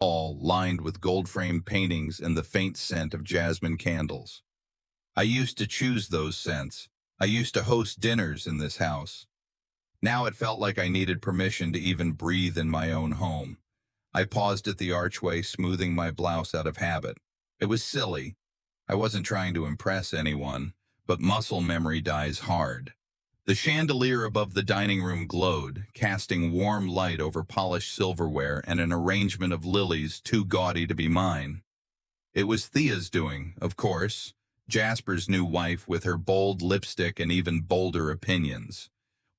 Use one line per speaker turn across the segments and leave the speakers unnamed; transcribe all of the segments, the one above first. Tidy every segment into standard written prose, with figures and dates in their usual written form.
all lined with gold-framed paintings and the faint scent of jasmine candles. I used to choose those scents. I used to host dinners in this house. Now it felt like I needed permission to even breathe in my own home. I paused at the archway, smoothing my blouse out of habit. It was silly. I wasn't trying to impress anyone, but muscle memory dies hard. The chandelier above the dining room glowed, casting warm light over polished silverware and an arrangement of lilies too gaudy to be mine. It was Thea's doing, of course, Jasper's new wife with her bold lipstick and even bolder opinions.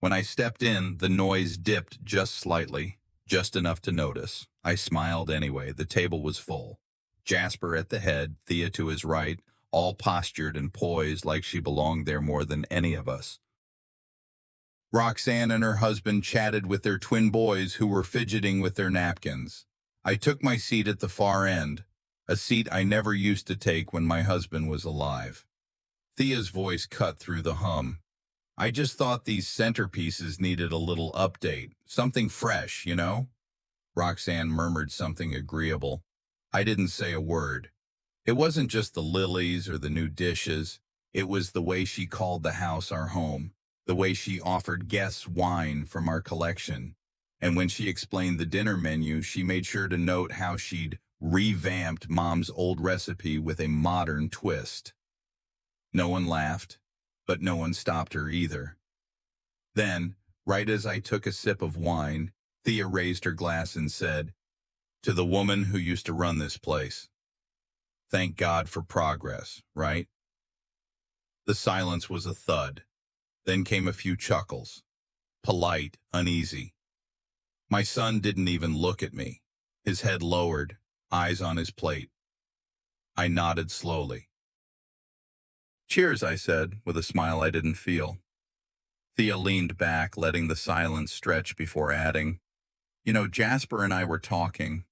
When I stepped in, the noise dipped just slightly, just enough to notice. I smiled anyway. The table was full. Jasper at the head, Thea to his right, all postured and poised like she belonged there more than any of us. Roxanne and her husband chatted with their twin boys who were fidgeting with their napkins. I took my seat at the far end, a seat I never used to take when my husband was alive. Thea's voice cut through the hum. I just thought these centerpieces needed a little update, something fresh, you know? Roxanne murmured something agreeable. I didn't say a word. It wasn't just the lilies or the new dishes. It was the way she called the house our home, the way she offered guests wine from our collection. And when she explained the dinner menu, she made sure to note how she'd revamped Mom's old recipe with a modern twist. No one laughed, but no one stopped her either. Then, right as I took a sip of wine, Thea raised her glass and said, "To the woman who used to run this place. Thank God for progress, right?" The silence was a thud. Then came a few chuckles. Polite, uneasy. My son didn't even look at me. His head lowered, eyes on his plate. I nodded slowly. "Cheers," I said, with a smile I didn't feel. Thea leaned back, letting the silence stretch before adding, "You know, Jasper and I were talking.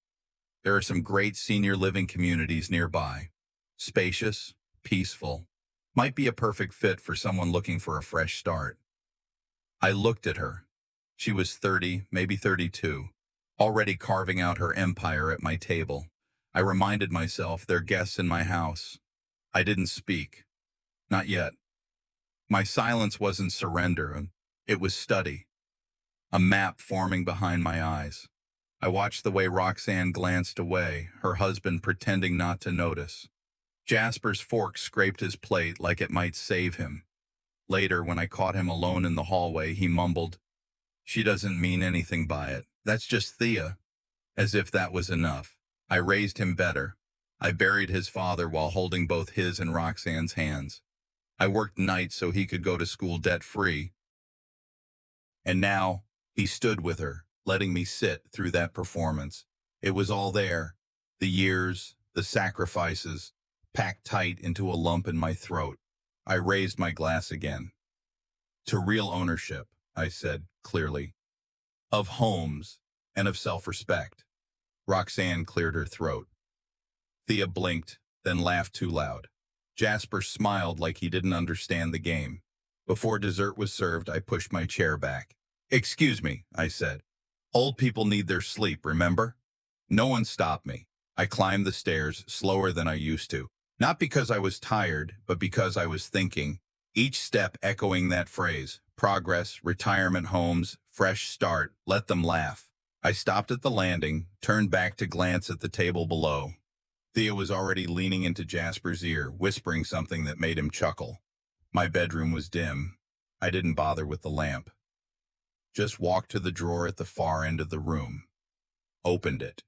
There are some great senior living communities nearby. Spacious, peaceful. Might be a perfect fit for someone looking for a fresh start." I looked at her. She was 30, maybe 32, already carving out her empire at my table. I reminded myself they're guests in my house. I didn't speak. Not yet. My silence wasn't surrender, it was study. A map forming behind my eyes. I watched the way Roxanne glanced away, her husband pretending not to notice. Jasper's fork scraped his plate like it might save him. Later, when I caught him alone in the hallway, he mumbled, "She doesn't mean anything by it. That's just Thea." As if that was enough. I raised him better. I buried his father while holding both his and Roxanne's hands. I worked nights so he could go to school debt-free. And now, he stood with her, letting me sit through that performance. It was all there. The years, the sacrifices, packed tight into a lump in my throat. I raised my glass again. "To real ownership," I said clearly. "Of homes and of self-respect." Roxanne cleared her throat. Thea blinked, then laughed too loud. Jasper smiled like he didn't understand the game. Before dessert was served, I pushed my chair back. "Excuse me," I said. "Old people need their sleep, remember?" No one stopped me. I climbed the stairs slower than I used to. Not because I was tired, but because I was thinking. Each step echoing that phrase: progress, retirement homes, fresh start, let them laugh. I stopped at the landing, turned back to glance at the table below. Thea was already leaning into Jasper's ear, whispering something that made him chuckle. My bedroom was dim. I didn't bother with the lamp. Just walked to the drawer at the far end of the room. Opened it.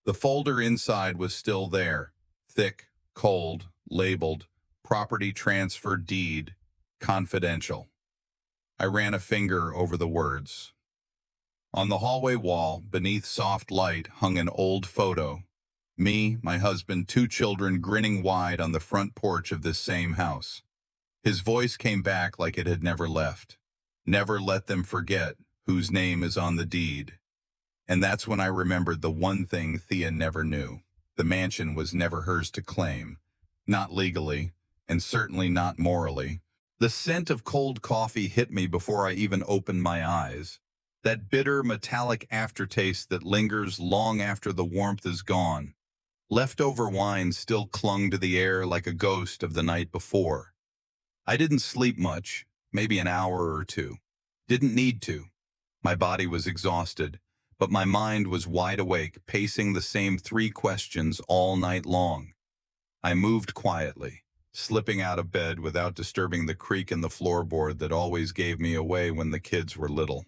The folder inside was still there. Thick, cold, labeled, property transfer deed, confidential. I ran a finger over the words. On the hallway wall, beneath soft light, hung an old photo. Me, my husband, 2 children grinning wide on the front porch of this same house. His voice came back like it had never left. "Never let them forget whose name is on the deed." And that's when I remembered the one thing Thea never knew. The mansion was never hers to claim. Not legally, and certainly not morally. The scent of cold coffee hit me before I even opened my eyes. That bitter, metallic aftertaste that lingers long after the warmth is gone. Leftover wine still clung to the air like a ghost of the night before. I didn't sleep much, maybe an hour or two. Didn't need to. My body was exhausted, but my mind was wide awake, pacing the same three questions all night long. I moved quietly, slipping out of bed without disturbing the creak in the floorboard that always gave me away when the kids were little.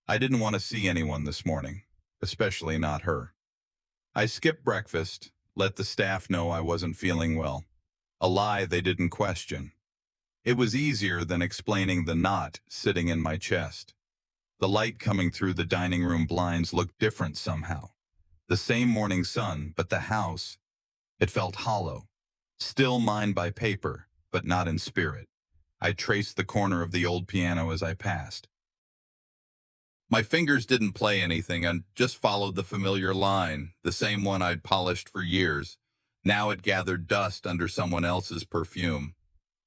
I didn't want to see anyone this morning, especially not her. I skipped breakfast, let the staff know I wasn't feeling well, a lie they didn't question. It was easier than explaining the knot sitting in my chest. The light coming through the dining room blinds looked different somehow. The same morning sun, but the house, it felt hollow. Still mine by paper, but not in spirit. I traced the corner of the old piano as I passed. My fingers didn't play anything and just followed the familiar line, the same one I'd polished for years. Now it gathered dust under someone else's perfume.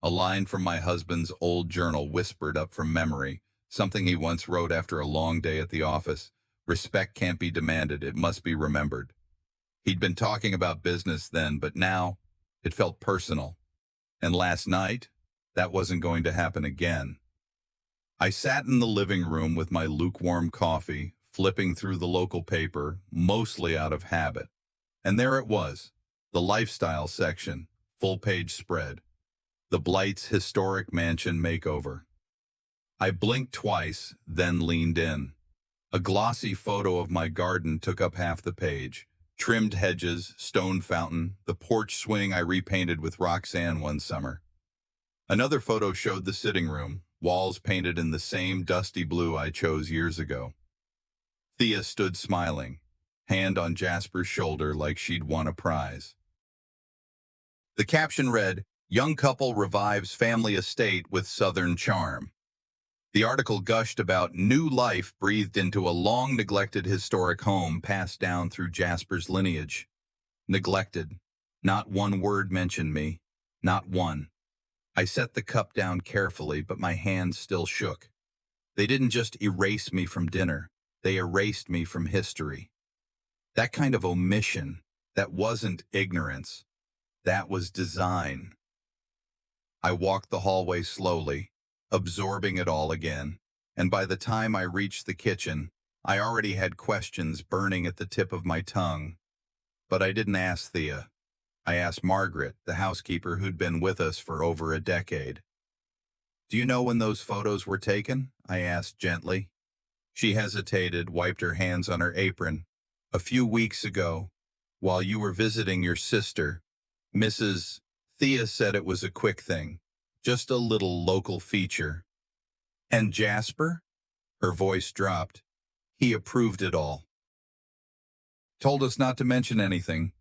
A line from my husband's old journal whispered up from memory, something he once wrote after a long day at the office. Respect can't be demanded, it must be remembered. He'd been talking about business then, but now it felt personal. And last night, that wasn't going to happen again. I sat in the living room with my lukewarm coffee, flipping through the local paper, mostly out of habit. And there it was, the lifestyle section, full-page spread. The Blight's historic mansion makeover. I blinked twice, then leaned in. A glossy photo of my garden took up half the page. Trimmed hedges, stone fountain, the porch swing I repainted with Roxanne one summer. Another photo showed the sitting room, walls painted in the same dusty blue I chose years ago. Thea stood smiling, hand on Jasper's shoulder like she'd won a prize. The caption read, "Young couple revives family estate with Southern charm." The article gushed about new life breathed into a long-neglected historic home passed down through Jasper's lineage. Neglected. Not one word mentioned me. Not one. I set the cup down carefully, but my hands still shook. They didn't just erase me from dinner. They erased me from history. That kind of omission, that wasn't ignorance. That was design. I walked the hallway slowly, absorbing it all again, and by the time I reached the kitchen, I already had questions burning at the tip of my tongue. But I didn't ask Thea. I asked Margaret, the housekeeper who'd been with us for over a decade. "Do you know when those photos were taken?" I asked gently. She hesitated, wiped her hands on her apron. "A few weeks ago, while you were visiting your sister, Mrs. Thea said it was a quick thing, just a little local feature." "And Jasper?" Her voice dropped. "He approved it all. Told us not to mention anything.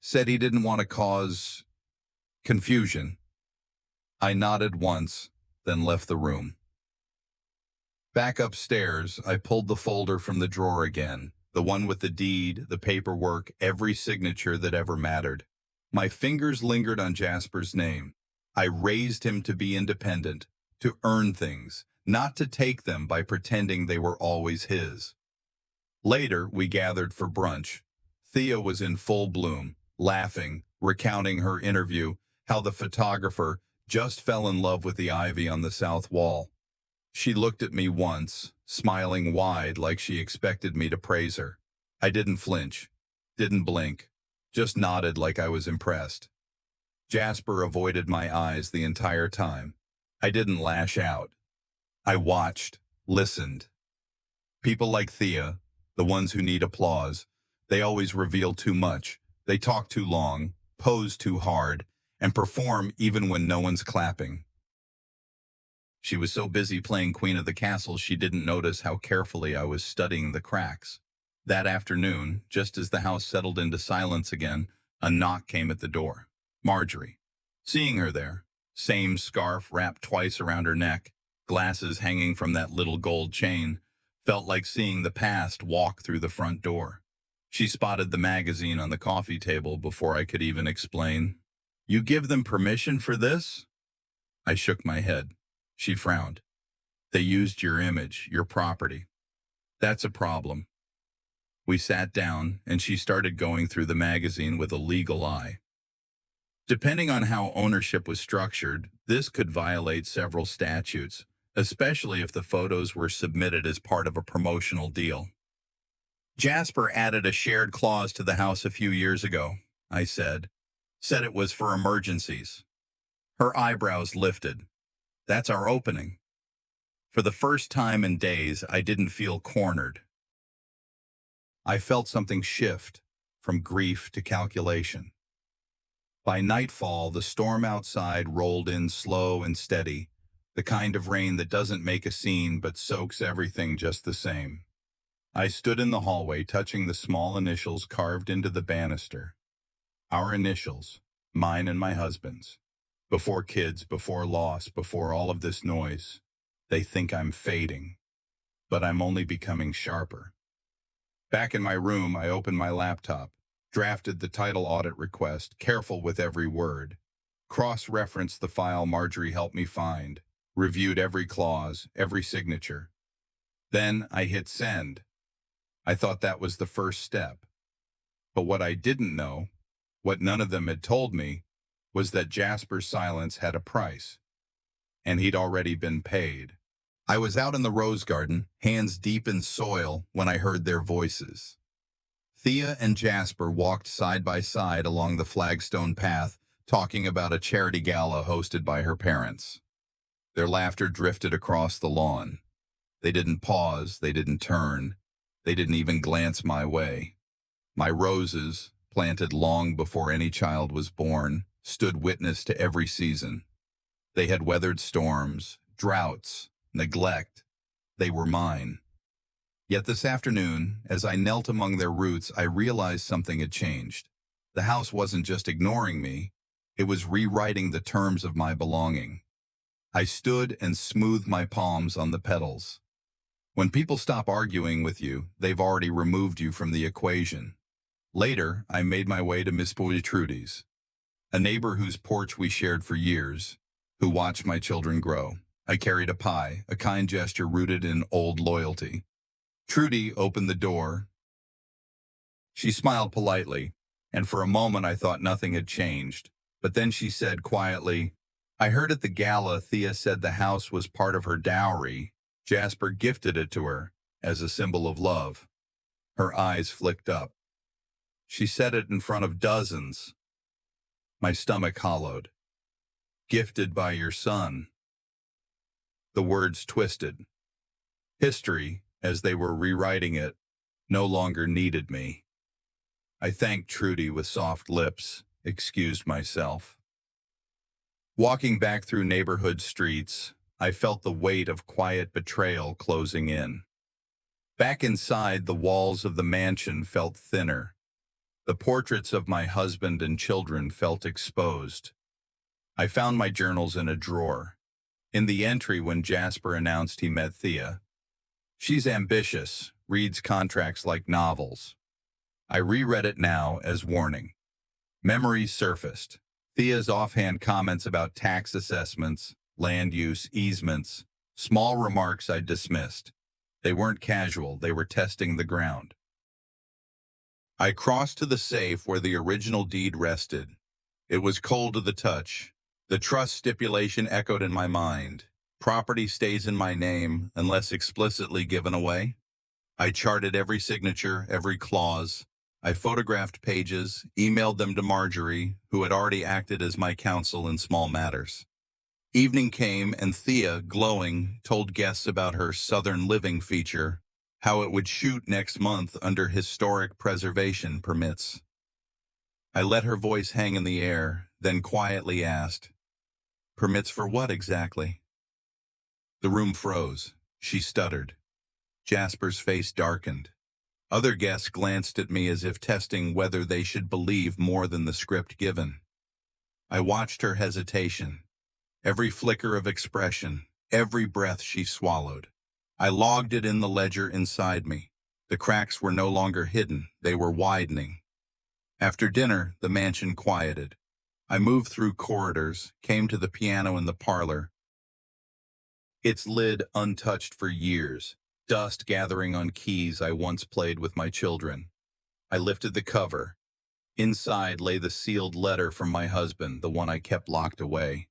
Said he didn't want to cause confusion." I nodded once, then left the room. Back upstairs, I pulled the folder from the drawer again, the one with the deed, the paperwork, every signature that ever mattered. My fingers lingered on Jasper's name. I raised him to be independent, to earn things, not to take them by pretending they were always his. Later, we gathered for brunch. Thea was in full bloom, laughing, recounting her interview, how the photographer just fell in love with the ivy on the south wall. She looked at me once, smiling wide like she expected me to praise her. I didn't flinch, didn't blink, just nodded like I was impressed. Jasper avoided my eyes the entire time. I didn't lash out. I watched, listened. People like Thea, the ones who need applause, they always reveal too much. They talk too long, pose too hard, and perform even when no one's clapping. She was so busy playing Queen of the Castle she didn't notice how carefully I was studying the cracks. That afternoon, just as the house settled into silence again, a knock came at the door. Marjorie. Seeing her there, same scarf wrapped twice around her neck, glasses hanging from that little gold chain, felt like seeing the past walk through the front door. She spotted the magazine on the coffee table before I could even explain. "You give them permission for this?" I shook my head. She frowned. "They used your image, your property." That's a problem. We sat down, and she started going through the magazine with a legal eye. Depending on how ownership was structured, this could violate several statutes, especially if the photos were submitted as part of a promotional deal. Jasper added a shared clause to the house a few years ago, I said it was for emergencies. Her eyebrows lifted. That's our opening. For the first time in days, I didn't feel cornered. I felt something shift from grief to calculation. By nightfall, the storm outside rolled in slow and steady, the kind of rain that doesn't make a scene but soaks everything just the same. I stood in the hallway, touching the small initials carved into the banister. Our initials, mine and my husband's. Before kids, before loss, before all of this noise. They think I'm fading, but I'm only becoming sharper. Back in my room, I opened my laptop, drafted the title audit request, careful with every word, cross-referenced the file Marjorie helped me find, reviewed every clause, every signature. Then I hit send. I thought that was the first step. But what I didn't know, what none of them had told me, was that Jasper's silence had a price, and he'd already been paid. I was out in the rose garden, hands deep in soil, when I heard their voices. Thea and Jasper walked side by side along the flagstone path, talking about a charity gala hosted by her parents. Their laughter drifted across the lawn. They didn't pause, they didn't turn, they didn't even glance my way. My roses, planted long before any child was born, stood witness to every season. They had weathered storms, droughts, neglect. They were mine. Yet this afternoon, as I knelt among their roots, I realized something had changed. The house wasn't just ignoring me, it was rewriting the terms of my belonging. I stood and smoothed my palms on the petals. When people stop arguing with you, they've already removed you from the equation. Later, I made my way to Miss Trudy's, a neighbor whose porch we shared for years, who watched my children grow. I carried a pie, a kind gesture rooted in old loyalty. Trudy opened the door. She smiled politely, and for a moment I thought nothing had changed. But then she said quietly, I heard at the gala Thea said the house was part of her dowry. Jasper gifted it to her as a symbol of love. Her eyes flicked up. She said it in front of dozens. My stomach hollowed. Gifted by your son. The words twisted. History, as they were rewriting it, no longer needed me. I thanked Trudy with soft lips, excused myself. Walking back through neighborhood streets, I felt the weight of quiet betrayal closing in. Back inside, the walls of the mansion felt thinner. The portraits of my husband and children felt exposed. I found my journals in a drawer. In the entry when Jasper announced he met Thea, she's ambitious, reads contracts like novels. I reread it now as warning. Memories surfaced. Thea's offhand comments about tax assessments, land use, easements, small remarks I dismissed. They weren't casual, they were testing the ground. I crossed to the safe where the original deed rested. It was cold to the touch. The trust stipulation echoed in my mind. Property stays in my name unless explicitly given away. I charted every signature, every clause. I photographed pages, emailed them to Marjorie, who had already acted as my counsel in small matters. Evening came, and Thea, glowing, told guests about her Southern Living feature, how it would shoot next month under historic preservation permits. I let her voice hang in the air, then quietly asked, permits for what exactly? The room froze. She stuttered. Jasper's face darkened. Other guests glanced at me as if testing whether they should believe more than the script given. I watched her hesitation, every flicker of expression, every breath she swallowed. I logged it in the ledger inside me. The cracks were no longer hidden, they were widening. After dinner, the mansion quieted. I moved through corridors, came to the piano in the parlor, its lid untouched for years. dust gathering on keys I once played with my children. I lifted the cover. Inside lay the sealed letter from my husband, the one I kept locked away.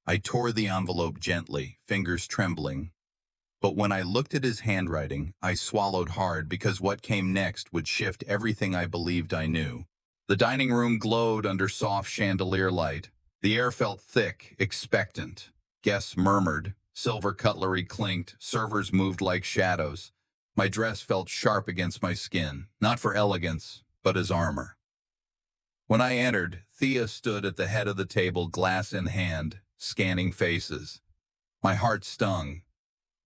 I tore the envelope gently, fingers trembling. But when I looked at his handwriting, I swallowed hard because what came next would shift everything I believed I knew. The dining room glowed under soft chandelier light. The air felt thick, expectant. Guests murmured, silver cutlery clinked, servers moved like shadows. My dress felt sharp against my skin, not for elegance, but as armor. When I entered, Thea stood at the head of the table, glass in hand, scanning faces. My heart stung.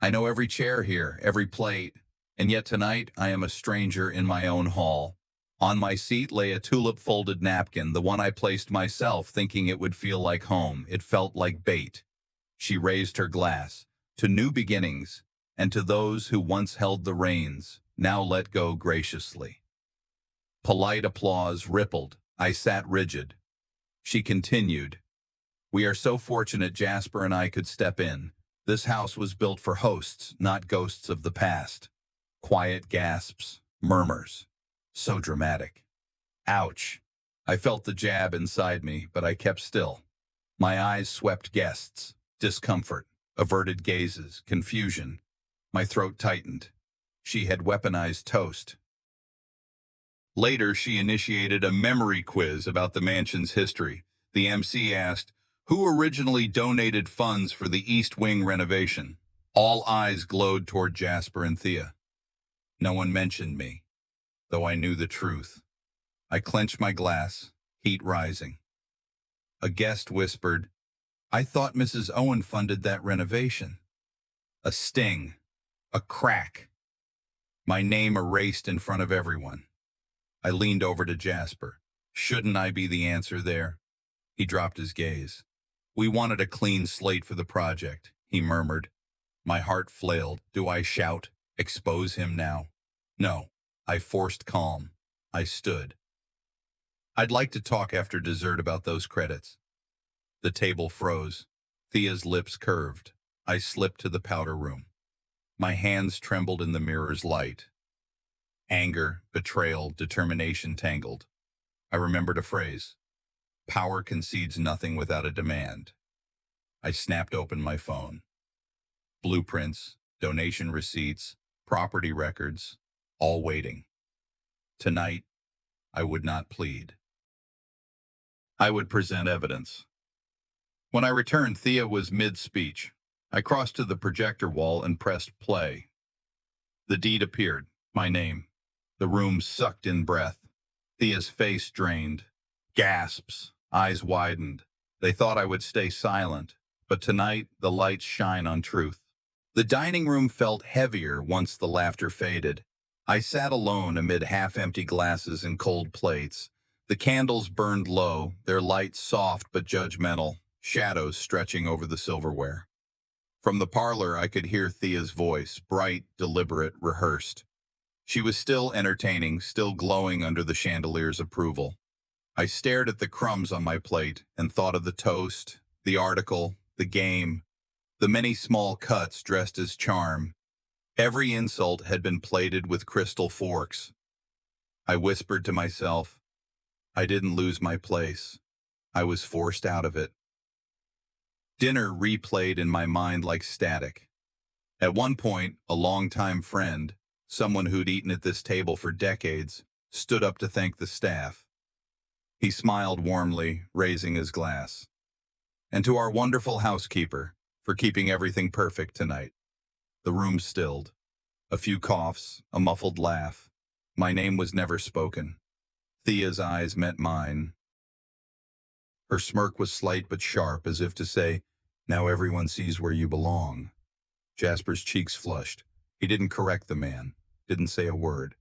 I know every chair here, every plate, and yet tonight I am a stranger in my own hall. On my seat lay a tulip-folded napkin, the one I placed myself, thinking it would feel like home. It felt like bait. She raised her glass. To new beginnings, and to those who once held the reins, now let go graciously. Polite applause rippled. I sat rigid. She continued, "We are so fortunate Jasper and I could step in. This house was built for hosts, not ghosts of the past." Quiet gasps, murmurs. So dramatic. Ouch. I felt the jab inside me, but I kept still. My eyes swept guests. Discomfort, averted gazes, confusion. My throat tightened. She had weaponized toast. Later, she initiated a memory quiz about the mansion's history. The MC asked, "Who originally donated funds for the East Wing renovation?" All eyes glowed toward Jasper and Thea. No one mentioned me, though I knew the truth. I clenched my glass, heat rising. A guest whispered, "I thought Mrs. Owen funded that renovation." A sting, a crack. My name erased in front of everyone. I leaned over to Jasper. Shouldn't I be the answer there? He dropped his gaze. "We wanted a clean slate for the project," he murmured. My heart flailed. Do I shout? Expose him now? No. I forced calm. I stood. "I'd like to talk after dessert about those credits." The table froze. Thea's lips curved. I slipped to the powder room. My hands trembled in the mirror's light. Anger, betrayal, determination tangled. I remembered a phrase. Power concedes nothing without a demand. I snapped open my phone. Blueprints, donation receipts, property records, all waiting. Tonight, I would not plead. I would present evidence. When I returned, Thea was mid-speech. I crossed to the projector wall and pressed play. The deed appeared, my name. The room sucked in breath. Thea's face drained. Gasps, eyes widened. They thought I would stay silent, but tonight the lights shine on truth. The dining room felt heavier once the laughter faded. I sat alone amid half-empty glasses and cold plates. The candles burned low, their light soft but judgmental, shadows stretching over the silverware. From the parlor, I could hear Thea's voice, bright, deliberate, rehearsed. She was still entertaining, still glowing under the chandelier's approval. I stared at the crumbs on my plate and thought of the toast, the article, the game, the many small cuts dressed as charm. Every insult had been plated with crystal forks. I whispered to myself, I didn't lose my place. I was forced out of it. Dinner replayed in my mind like static. At one point, a longtime friend, someone who'd eaten at this table for decades, stood up to thank the staff. He smiled warmly, raising his glass. "And to our wonderful housekeeper, for keeping everything perfect tonight." The room stilled. A few coughs, a muffled laugh. My name was never spoken. Thea's eyes met mine. Her smirk was slight but sharp, as if to say, "Now everyone sees where you belong." Jasper's cheeks flushed. He didn't correct the man, didn't say a word.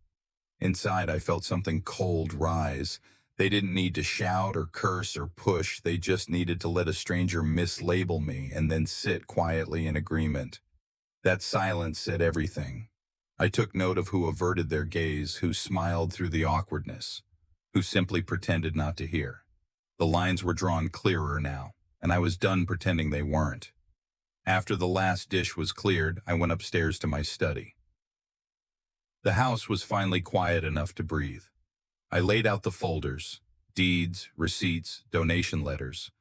Inside, I felt something cold rise. They didn't need to shout or curse or push. They just needed to let a stranger mislabel me and then sit quietly in agreement. That silence said everything. I took note of who averted their gaze, who smiled through the awkwardness, who simply pretended not to hear. The lines were drawn clearer now, and I was done pretending they weren't. After the last dish was cleared, I went upstairs to my study. The house was finally quiet enough to breathe. I laid out the folders, deeds, receipts, donation letters,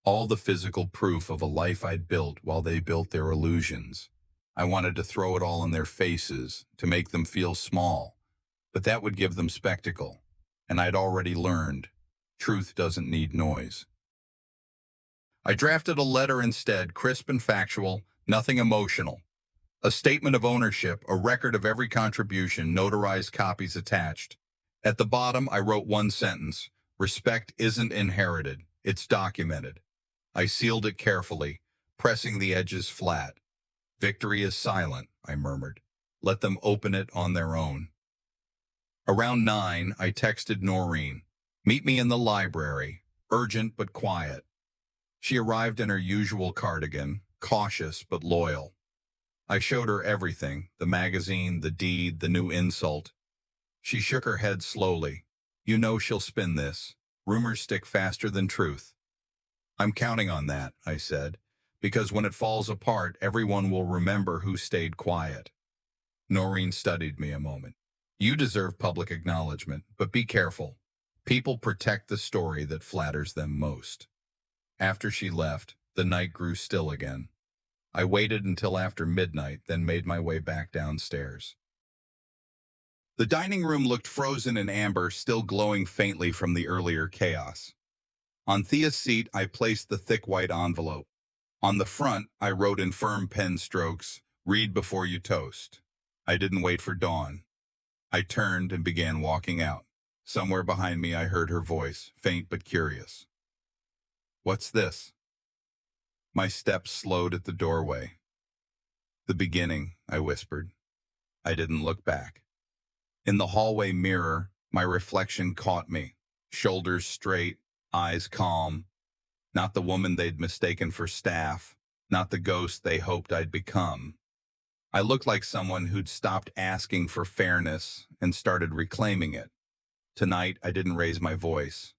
all the physical proof of a life I'd built while they built their illusions. I wanted to throw it all in their faces, to make them feel small, but that would give them spectacle. And I'd already learned, truth doesn't need noise. I drafted a letter instead, crisp and factual, nothing emotional. A statement of ownership, a record of every contribution, notarized copies attached. At the bottom, I wrote one sentence: respect isn't inherited, it's documented. I sealed it carefully, pressing the edges flat. Victory is silent, I murmured. Let them open it on their own. Around 9, I texted Noreen. Meet me in the library. Urgent but quiet. She arrived in her usual cardigan, cautious but loyal. I showed her everything, the magazine, the deed, the new insult. She shook her head slowly. You know she'll spin this. Rumors stick faster than truth. I'm counting on that, I said, because when it falls apart, everyone will remember who stayed quiet. Noreen studied me a moment. You deserve public acknowledgement, but be careful. People protect the story that flatters them most. After she left, the night grew still again. I waited until after midnight, then made my way back downstairs. The dining room looked frozen in amber, still glowing faintly from the earlier chaos. On Thea's seat, I placed the thick white envelope. On the front, I wrote in firm pen strokes, "Read before you toast." I didn't wait for dawn. I turned and began walking out. Somewhere behind me, I heard her voice, faint but curious. What's this? My steps slowed at the doorway. The beginning, I whispered. I didn't look back. In the hallway mirror, my reflection caught me. Shoulders straight, eyes calm. Not the woman they'd mistaken for staff, not the ghost they hoped I'd become. I looked like someone who'd stopped asking for fairness and started reclaiming it. Tonight, I didn't raise my voice,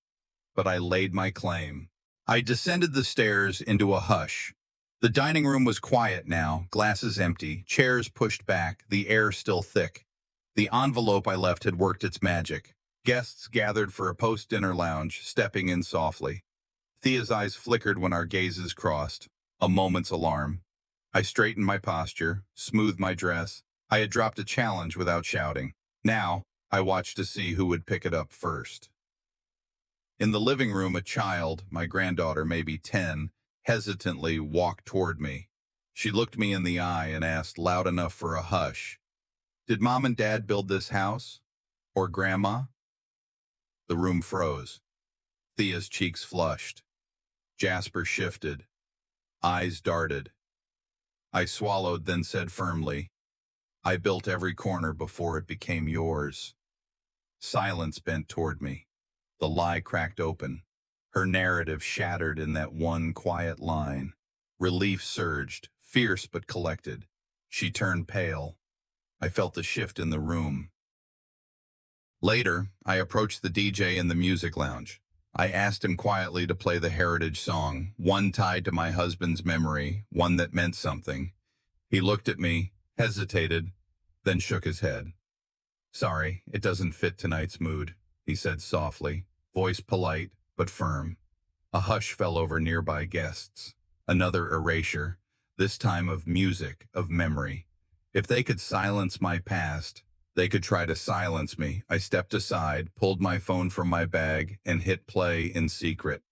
but I laid my claim. I descended the stairs into a hush. The dining room was quiet now, glasses empty, chairs pushed back, the air still thick. The envelope I left had worked its magic. Guests gathered for a post-dinner lounge, stepping in softly. Thea's eyes flickered when our gazes crossed, a moment's alarm. I straightened my posture, smoothed my dress. I had dropped a challenge without shouting. Now, I watched to see who would pick it up first. In the living room, a child, my granddaughter, maybe 10, hesitantly walked toward me. She looked me in the eye and asked loud enough for a hush, "Did Mom and Dad build this house? Or Grandma?" The room froze. Thea's cheeks flushed. Jasper shifted. Eyes darted. I swallowed, then said firmly, "I built every corner before it became yours." Silence bent toward me. The lie cracked open. Her narrative shattered in that one quiet line. Relief surged, fierce but collected. She turned pale. I felt the shift in the room. Later, I approached the DJ in the music lounge. I asked him quietly to play the heritage song, one tied to my husband's memory, one that meant something. He looked at me, hesitated, then shook his head. "Sorry, it doesn't fit tonight's mood," he said softly, voice polite but firm. A hush fell over nearby guests. Another erasure, this time of music, of memory. If they could silence my past, they could try to silence me. I stepped aside, pulled my phone from my bag, and hit play in secret.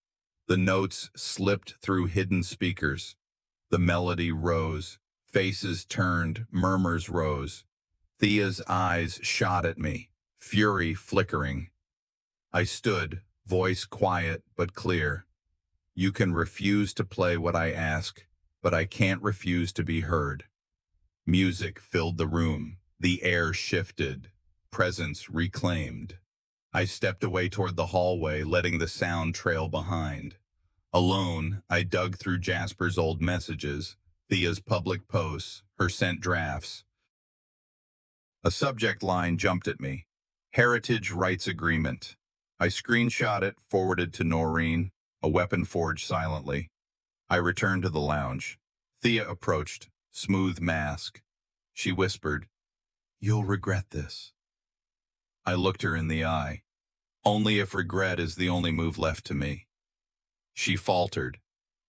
The notes slipped through hidden speakers. The melody rose. Faces turned, murmurs rose. Thea's eyes shot at me, fury flickering. I stood, voice quiet but clear. "You can refuse to play what I ask, but I can't refuse to be heard." Music filled the room. The air shifted. Presence reclaimed. I stepped away toward the hallway, letting the sound trail behind. Alone, I dug through Jasper's old messages, Thea's public posts, her sent drafts. A subject line jumped at me. Heritage Rights Agreement. I screenshot it, forwarded to Noreen, a weapon forged silently. I returned to the lounge. Thea approached, smooth mask. She whispered, You'll regret this. I looked her in the eye. Only if regret is the only move left to me. She faltered.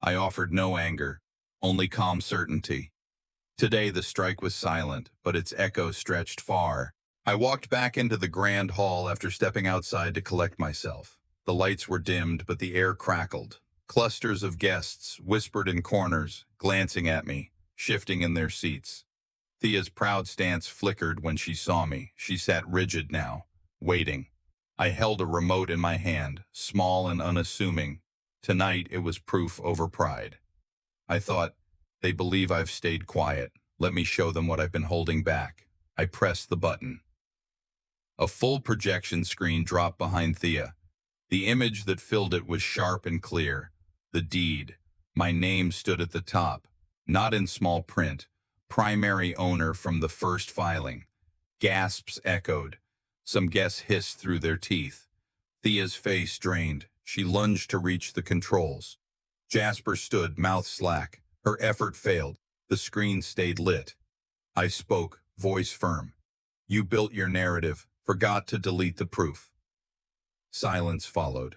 I offered no anger, only calm certainty. Today the strike was silent, but its echo stretched far. I walked back into the grand hall after stepping outside to collect myself. The lights were dimmed, but the air crackled. Clusters of guests whispered in corners, glancing at me, shifting in their seats. Thea's proud stance flickered when she saw me. She sat rigid now, waiting. I held a remote in my hand, small and unassuming. Tonight it was proof over pride. I thought, they believe I've stayed quiet. Let me show them what I've been holding back. I pressed the button. A full projection screen dropped behind Thea. The image that filled it was sharp and clear. The deed. My name stood at the top, not in small print. Primary owner from the first filing. Gasps echoed. Some guests hissed through their teeth. Thea's face drained. She lunged to reach the controls. Jasper stood, mouth slack. Her effort failed. The screen stayed lit. I spoke, voice firm. You built your narrative, forgot to delete the proof. Silence followed.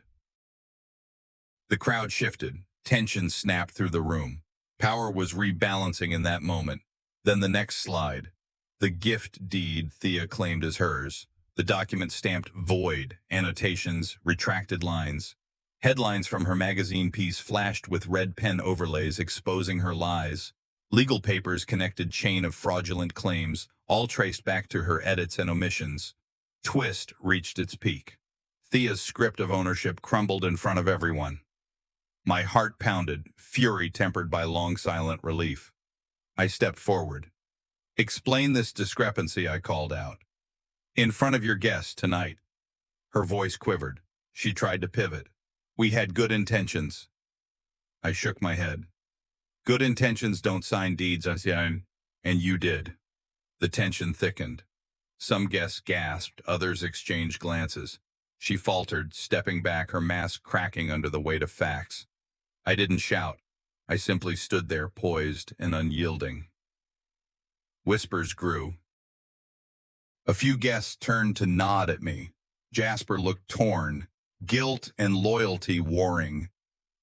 The crowd shifted. Tension snapped through the room. Power was rebalancing in that moment. Then the next slide. The gift deed Thea claimed as hers. The document stamped void, annotations, retracted lines. Headlines from her magazine piece flashed with red pen overlays exposing her lies. Legal papers connected chain of fraudulent claims, all traced back to her edits and omissions. Twist reached its peak. Thea's script of ownership crumbled in front of everyone. My heart pounded, fury tempered by long silent relief. I stepped forward. Explain this discrepancy, I called out. In front of your guests tonight. Her voice quivered. She tried to pivot. We had good intentions. I shook my head. Good intentions don't sign deeds, I said, and you did. The tension thickened. Some guests gasped, others exchanged glances. She faltered, stepping back, her mask cracking under the weight of facts. I didn't shout. I simply stood there, poised and unyielding. Whispers grew. A few guests turned to nod at me. Jasper looked torn, guilt and loyalty warring.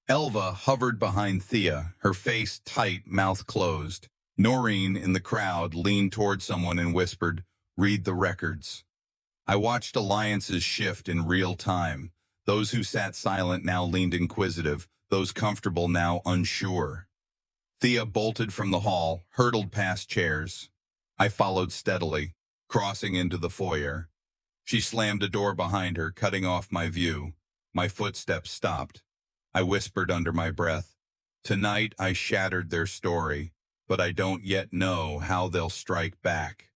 Elva hovered behind Thea, her face tight, mouth closed. Noreen, in the crowd, leaned toward someone and whispered, "Read the records." I watched alliances shift in real time. Those who sat silent now leaned inquisitive, those comfortable now unsure. Thea bolted from the hall, hurtled past chairs. I followed steadily, crossing into the foyer. She slammed a door behind her, cutting off my view. My footsteps stopped. I whispered under my breath, "Tonight I shattered their story, but I don't yet know how they'll strike back."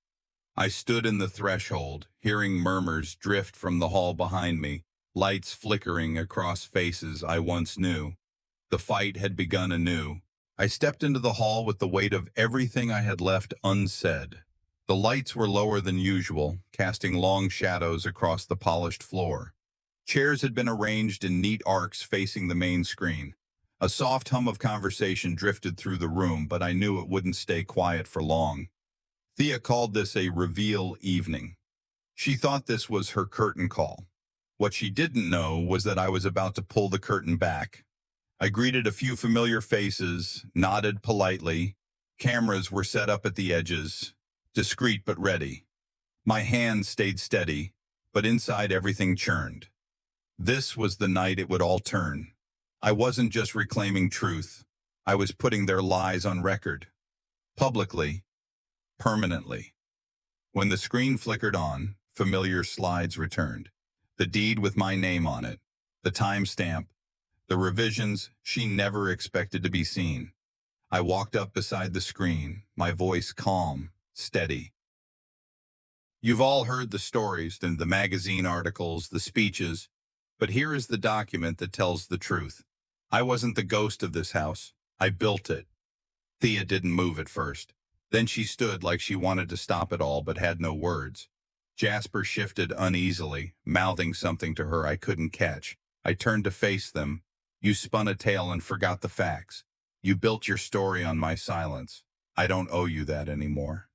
I stood in the threshold, hearing murmurs drift from the hall behind me, lights flickering across faces I once knew. The fight had begun anew. I stepped into the hall with the weight of everything I had left unsaid. The lights were lower than usual, casting long shadows across the polished floor. Chairs had been arranged in neat arcs facing the main screen. A soft hum of conversation drifted through the room, but I knew it wouldn't stay quiet for long. Thea called this a reveal evening. She thought this was her curtain call. What she didn't know was that I was about to pull the curtain back. I greeted a few familiar faces, nodded politely. Cameras were set up at the edges, discreet but ready. My hand stayed steady, but inside everything churned. This was the night it would all turn. I wasn't just reclaiming truth. I was putting their lies on record. Publicly, permanently. When the screen flickered on, familiar slides returned. The deed with my name on it, the timestamp, the revisions she never expected to be seen. I walked up beside the screen, my voice calm, steady. You've all heard the stories, the magazine articles, the speeches, but here is the document that tells the truth. I wasn't the ghost of this house. I built it. Thea didn't move at first. Then she stood like she wanted to stop it all but had no words. Jasper shifted uneasily, mouthing something to her I couldn't catch. I turned to face them. You spun a tale and forgot the facts. You built your story on my silence. I don't owe you that anymore.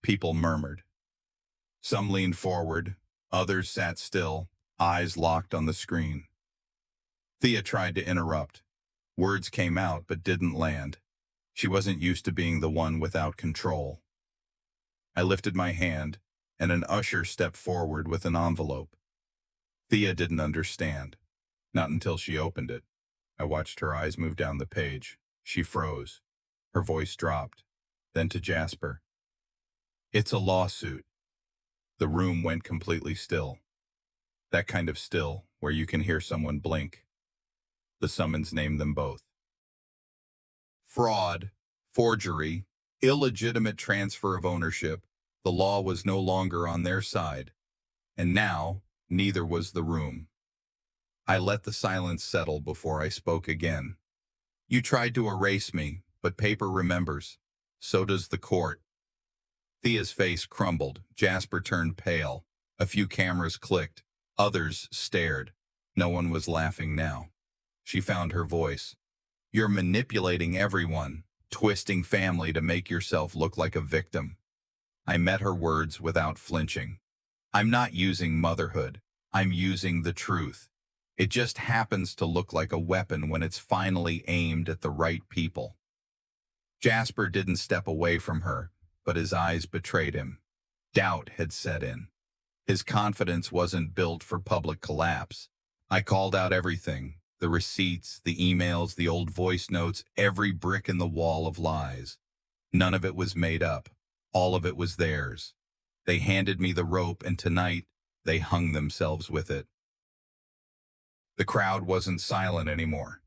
People murmured. Some leaned forward, others sat still, eyes locked on the screen. Thea tried to interrupt. Words came out but didn't land. She wasn't used to being the one without control. I lifted my hand, and an usher stepped forward with an envelope. Thea didn't understand. Not until she opened it. I watched her eyes move down the page. She froze. Her voice dropped. Then to Jasper. "It's a lawsuit." The room went completely still. That kind of still where you can hear someone blink. The summons named them both. Fraud, forgery, illegitimate transfer of ownership. The law was no longer on their side. And now, neither was the room. I let the silence settle before I spoke again. "You tried to erase me, but paper remembers. So does the court." Thea's face crumbled. Jasper turned pale. A few cameras clicked. Others stared. No one was laughing now. She found her voice. "You're manipulating everyone, twisting family to make yourself look like a victim." I met her words without flinching. "I'm not using motherhood. I'm using the truth. It just happens to look like a weapon when it's finally aimed at the right people." Jasper didn't step away from her, but his eyes betrayed him. Doubt had set in. His confidence wasn't built for public collapse. I called out everything. The receipts, the emails, the old voice notes, every brick in the wall of lies. None of it was made up. All of it was theirs. They handed me the rope, and tonight, they hung themselves with it. The crowd wasn't silent anymore.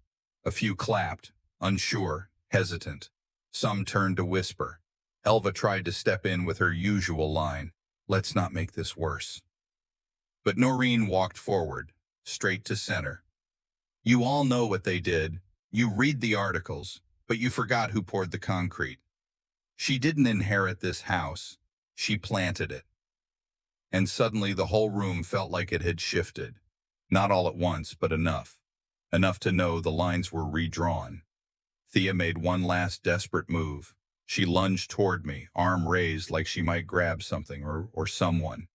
A few clapped, unsure, hesitant. Some turned to whisper. Elva tried to step in with her usual line, "Let's not make this worse." But Noreen walked forward, straight to center. "You all know what they did. You read the articles, but you forgot who poured the concrete. She didn't inherit this house. She planted it." And suddenly the whole room felt like it had shifted. Not all at once, but enough. Enough to know the lines were redrawn. Thea made one last desperate move. She lunged toward me, arm raised like she might grab something or someone.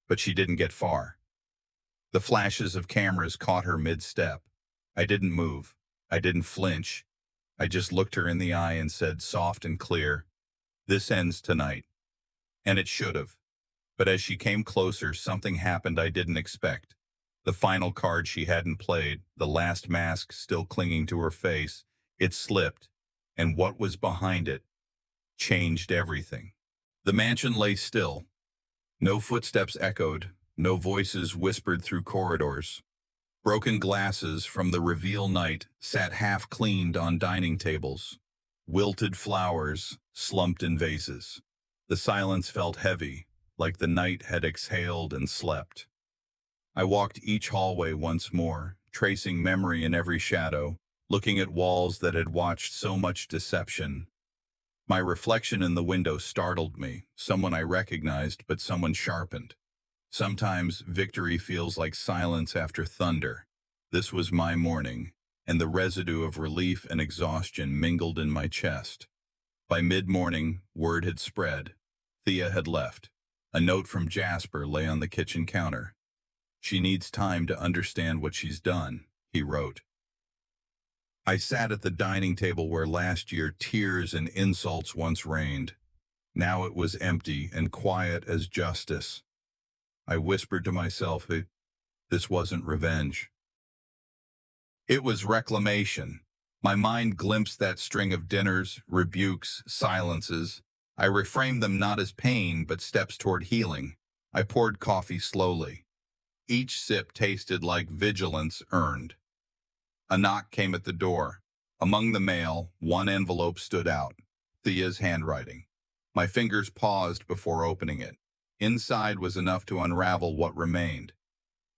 But she didn't get far. The flashes of cameras caught her mid-step. I didn't move. I didn't flinch. I just looked her in the eye and said, soft and clear, "This ends tonight." And it should have. But as she came closer, something happened I didn't expect. The final card she hadn't played, the last mask still clinging to her face, it slipped, and what was behind it changed everything. The mansion lay still. No footsteps echoed, no voices whispered through corridors. Broken glasses from the reveal night sat half-cleaned on dining tables. Wilted flowers slumped in vases. The silence felt heavy, like the night had exhaled and slept. I walked each hallway once more, tracing memory in every shadow, looking at walls that had watched so much deception. My reflection in the window startled me, someone I recognized, but someone sharpened. Sometimes victory feels like silence after thunder. This was my morning, and the residue of relief and exhaustion mingled in my chest. By mid-morning, word had spread. Thea had left. A note from Jasper lay on the kitchen counter. "She needs time to understand what she's done," he wrote. I sat at the dining table where last year tears and insults once reigned. Now it was empty and quiet as justice. I whispered to myself that this wasn't revenge. It was reclamation. My mind glimpsed that string of dinners, rebukes, silences. I reframed them not as pain, but steps toward healing. I poured coffee slowly. Each sip tasted like vigilance earned. A knock came at the door. Among the mail, one envelope stood out. Thea's handwriting. My fingers paused before opening it. Inside was enough to unravel what remained.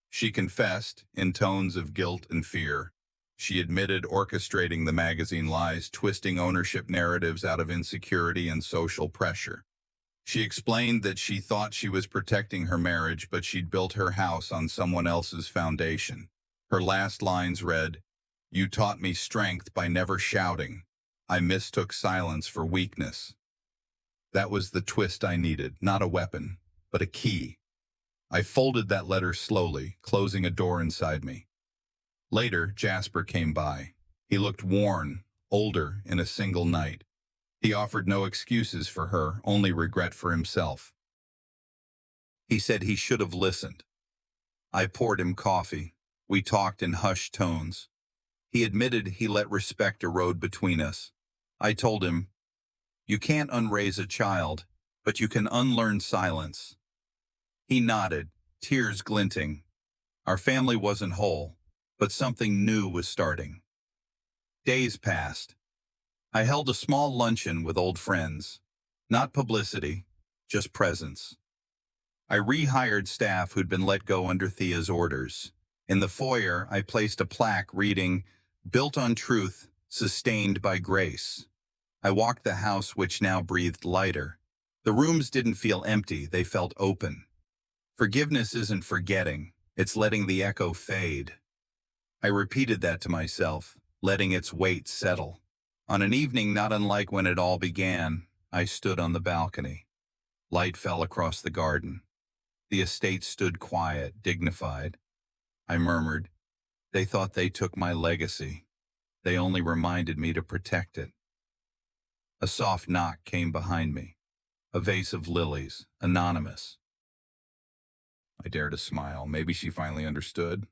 She confessed, in tones of guilt and fear. She admitted orchestrating the magazine lies, twisting ownership narratives out of insecurity and social pressure. She explained that she thought she was protecting her marriage, but she'd built her house on someone else's foundation. Her last lines read, "You taught me strength by never shouting. I mistook silence for weakness." That was the twist I needed, not a weapon, but a key. I folded that letter slowly, closing a door inside me. Later, Jasper came by. He looked worn, older in a single night. He offered no excuses for her, only regret for himself. He said he should have listened. I poured him coffee. We talked in hushed tones. He admitted he let respect erode between us. I told him, "You can't unraise a child, but you can unlearn silence." He nodded, tears glinting. Our family wasn't whole, but something new was starting. Days passed. I held a small luncheon with old friends. Not publicity, just presence. I rehired staff who'd been let go under Thea's orders. In the foyer, I placed a plaque reading, "Built on truth, sustained by grace." I walked the house, which now breathed lighter. The rooms didn't feel empty, they felt open. Forgiveness isn't forgetting, it's letting the echo fade. I repeated that to myself, letting its weight settle. On an evening not unlike when it all began, I stood on the balcony. Light fell across the garden. The estate stood quiet, dignified. I murmured, "They thought they took my legacy. They only reminded me to protect it." A soft knock came behind me. A vase of lilies, anonymous. I dared to smile. Maybe she finally understood.